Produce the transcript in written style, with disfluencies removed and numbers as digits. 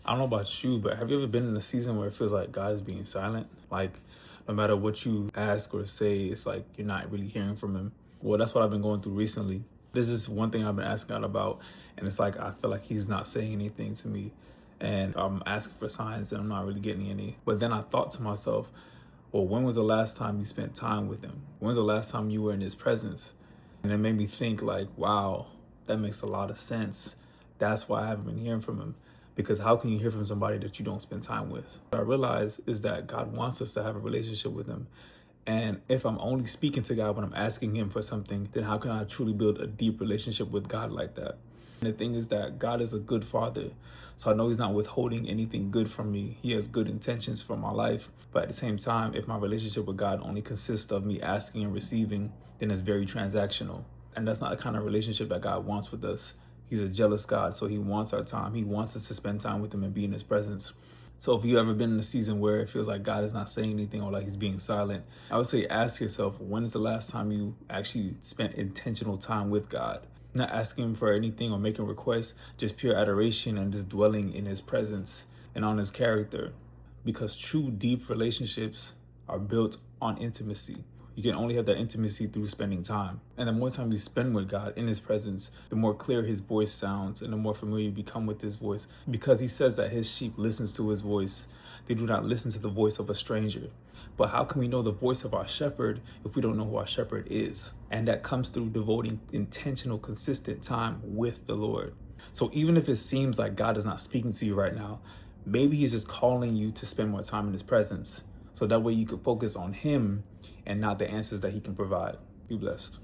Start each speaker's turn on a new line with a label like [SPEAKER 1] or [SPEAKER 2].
[SPEAKER 1] I don't know about you, but have you ever been in a season where it feels like God is being silent? Like, no matter what you ask or say, it's like you're not really hearing from Him. Well, that's what I've been going through recently. This is one thing I've been asking God about, and it's like I feel like He's not saying anything to me. And I'm asking for signs, and I'm not really getting any. But then I thought to myself, well, when was the last time you spent time with Him? When's the last time you were in His presence? And it made me think, like, wow, that makes a lot of sense. That's why I haven't been hearing from Him. Because how can you hear from somebody that you don't spend time with? What I realize is that God wants us to have a relationship with Him. And if I'm only speaking to God when I'm asking Him for something, then how can I truly build a deep relationship with God like that? And the thing is that God is a good Father. So I know He's not withholding anything good from me. He has good intentions for my life. But at the same time, if my relationship with God only consists of me asking and receiving, then it's very transactional. And that's not the kind of relationship that God wants with us. He's a jealous God, so He wants our time. He wants us to spend time with Him and be in His presence. So if you ever been in a season where it feels like God is not saying anything or like He's being silent, I would say ask yourself, when is the last time you actually spent intentional time with God? Not asking Him for anything or making requests, just pure adoration and just dwelling in His presence and on His character. Because true deep relationships are built on intimacy. You can only have that intimacy through spending time. And the more time you spend with God in His presence, the more clear His voice sounds and the more familiar you become with His voice. Because He says that His sheep listens to His voice. They do not listen to the voice of a stranger. But how can we know the voice of our shepherd if we don't know who our shepherd is? And that comes through devoting intentional, consistent time with the Lord. So even if it seems like God is not speaking to you right now, maybe He's just calling you to spend more time in His presence. So that way you can focus on Him and not the answers that He can provide. Be blessed.